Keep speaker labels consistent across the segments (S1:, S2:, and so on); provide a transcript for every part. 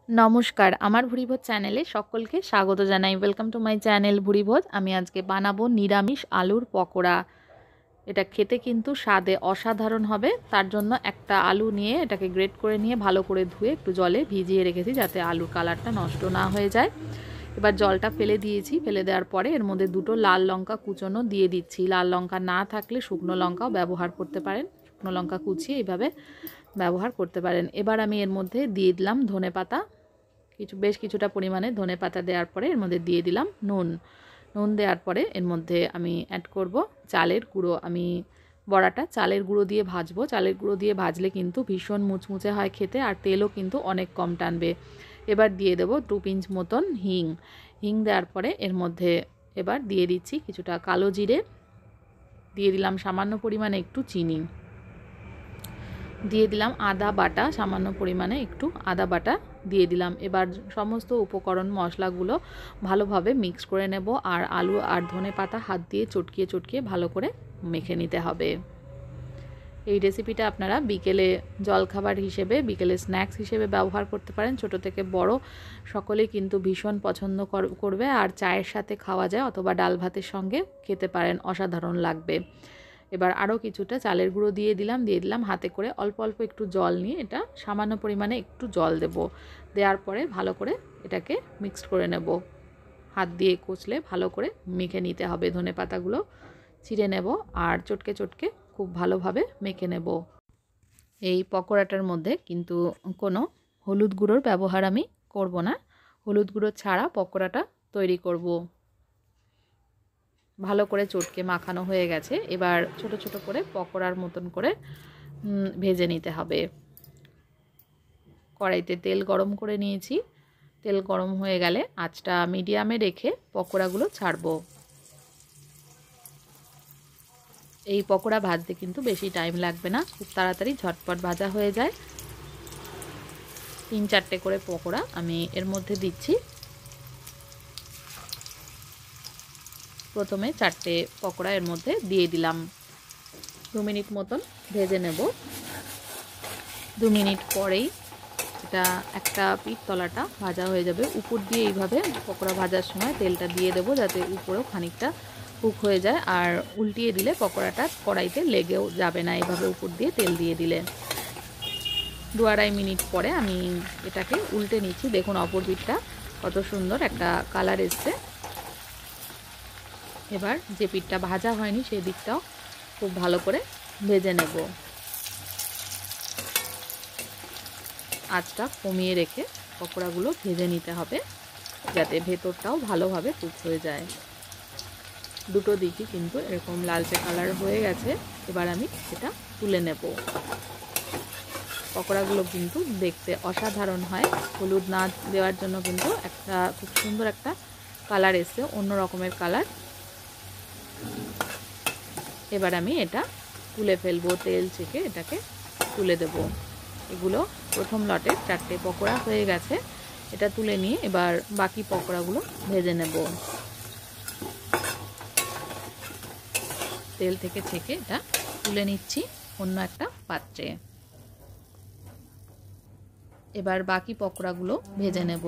S1: নমস্কার, আমার ভুরিভোজ চ্যানেলে সকলকে স্বাগত জানাই। ওয়েলকাম টু মাই চ্যানেল ভুরিভোজ। আমি আজকে বানাবো নিরামিষ আলুর পকোড়া। এটা খেতে কিন্তু স্বাদে অসাধারণ হবে। তার জন্য একটা আলু নিয়ে এটাকে গ্রেট করে নিয়ে ভালো করে ধুয়ে একটু জলে ভিজিয়ে রেখেছি যাতে আলুর কালারটা নষ্ট না হয়ে যায়। এবার জলটা ফেলে দিয়েছি। ফেলে দেওয়ার পরে এর মধ্যে দুটো লাল লঙ্কা কুচোনো দিয়ে দিচ্ছি। লাল লঙ্কা না থাকলে শুকনো লঙ্কাও ব্যবহার করতে পারেন। শুকনো লঙ্কা কুচিয়ে এইভাবে ব্যবহার করতে পারেন। এবার আমি এর মধ্যে দিয়ে দিলাম ধনেপাতা, বেশ কিছুটা পরিমাণে ধনেপাতা দেওয়ার পরে এর মধ্যে দিয়ে দিলাম নুন দেওয়ার পরে এর মধ্যে আমি অ্যাড করব চালের গুঁড়ো। আমি বড়াটা চালের গুঁড়ো দিয়ে ভাজবো। চালের গুঁড়ো দিয়ে ভাজলে কিন্তু ভীষণ মুচমুচে হয় খেতে, আর তেলও কিন্তু অনেক কম টানবে। এবার দিয়ে দেবো 2 পিঞ্চ মতন হিং দেওয়ার পরে এর মধ্যে এবার দিয়ে দিচ্ছি কিছুটা কালো জিরে, দিয়ে দিলাম সামান্য পরিমাণে একটু চিনি, দিয়ে দিলাম আদা বাটা, সামান্য পরিমাণে একটু আদা বাটা দিয়ে দিলাম। এবার সমস্ত উপকরণ মশলাগুলো ভালোভাবে মিক্স করে নেব, আর আলু আর ধনেপাতা হাত দিয়ে চটকিয়ে ভালো করে মেখে নিতে হবে। এই রেসিপিটা আপনারা বিকেলে জলখাবার হিসেবে, বিকেলে স্ন্যাক্স হিসেবে ব্যবহার করতে পারেন। ছোট থেকে বড় সকলেই কিন্তু ভীষণ পছন্দ করবে, আর চায়ের সাথে খাওয়া যায় অথবা ডাল ভাতের সঙ্গে খেতে পারেন, অসাধারণ লাগবে। এবার আরও কিছুটা চালের গুঁড়ো দিয়ে দিলাম হাতে করে অল্প অল্প একটু জল নিয়ে, এটা সামান্য পরিমাণে একটু জল দেওয়ার পরে ভালো করে এটাকে মিক্সড করে নেব। হাত দিয়ে কচলে ভালো করে মেখে নিতে হবে। ধনেপাতাগুলো ছিঁড়ে নেব আর চটকে খুব ভালোভাবে মেখে নেব। এই পকোড়াটার মধ্যে কিন্তু কোনো হলুদ গুঁড়োর ব্যবহার আমি করব না। হলুদ গুঁড়ো ছাড়া পকোড়াটা তৈরি করব। ভালো করে চটকে মাখানো হয়ে গেছে। এবার ছোট ছোট করে পকোড়ার মতন করে ভেজে নিতে হবে। কড়াইতে তেল গরম করে নিয়েছি। তেল গরম হয়ে গেলে আঁচটা মিডিয়ামে রেখে পকোড়াগুলো ছাড়বো। এই পকোড়া ভাজতে কিন্তু বেশি টাইম লাগবে না, খুব তাড়াতাড়ি ঝটপট ভাজা হয়ে যায়। 3-4টে করে পকোড়া আমি এর মধ্যে দিচ্ছি। প্রথমে 4টে পকোড়া এর মধ্যে দিয়ে দিলাম। 2 মিনিট মতন ভেজে নেব। 2 মিনিট পরেই এটা একটা পিঠ তলাটা ভাজা হয়ে যাবে। উপর দিয়ে এইভাবে পকোড়া ভাজার সময় তেলটা দিয়ে দেবো যাতে উপরেও খানিকটা কুক হয়ে যায়, আর উল্টিয়ে দিলে পকোড়াটা কড়াইতে লেগেও যাবে না। এইভাবে উপর দিয়ে তেল দিয়ে দিলে 2-2.5 মিনিট পরে আমি এটাকে উল্টে নিচ্ছি। দেখুন অপর পিঠটা কত সুন্দর একটা কালার এসছে। এবার যে পিঠটা ভাজা হয়নি সেই দিকটাও খুব ভালো করে ভেজে নেব। আঁচটা কমিয়ে রেখে পকোড়াগুলো ভেজে নিতে হবে যাতে ভেতরটাও ভালোভাবে কুক হয়ে যায়। দুটো দিকই কিন্তু এরকম লালচে কালার হয়ে গেছে। এবার আমি এটা তুলে নেব। পকোড়াগুলো কিন্তু দেখতে অসাধারণ হয়। হলুদ না দেওয়ার জন্য কিন্তু একটা খুব সুন্দর একটা কালার এসছে, অন্য রকমের কালার। এবার আমি এটা তুলে ফেলবো। তেল ছেঁকে এটাকে তুলে দেব। এগুলো প্রথম লটে 4টে পকোড়া হয়ে গেছে। এটা তুলে নিয়ে এবার বাকি পকোড়াগুলো ভেজে নেব। তেল থেকে ছেঁকে এটা তুলে নিচ্ছি অন্য একটা পাত্রে। এবার বাকি পকোড়াগুলো ভেজে নেব।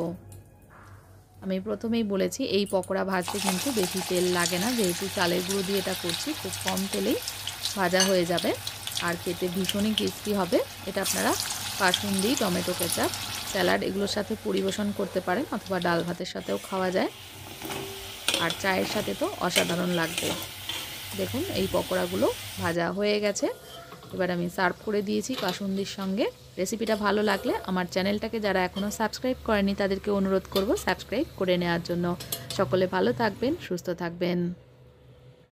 S1: আমি প্রথমেই বলেছি এই পকোড়া ভাজতে কিন্তু বেশি তেল লাগে না, যেহেতু চালের গুঁড়ো দিয়ে এটা করছি। খুব কম তেলেই ভাজা হয়ে যাবে আর খেতে ভীষণই টেস্টি হবে। এটা আপনারা কাসুন্দি, টমেটো কেচাপ, স্যালাড এগুলোর সাথে পরিবেশন করতে পারেন, অথবা ডাল ভাতের সাথেও খাওয়া যায়, আর চায়ের সাথে তো অসাধারণ লাগবে। দেখুন এই পকোড়াগুলো ভাজা হয়ে গেছে। এবার আমি সার্ভ করে দিয়েছি কাসুন্দির সঙ্গে। রেসিপিটা ভালো লাগলে আমার চ্যানেলটাকে যারা এখনও সাবস্ক্রাইব করেনি তাদেরকে অনুরোধ করব সাবস্ক্রাইব করে নেওয়ার জন্য। সকলে ভালো থাকবেন, সুস্থ থাকবেন।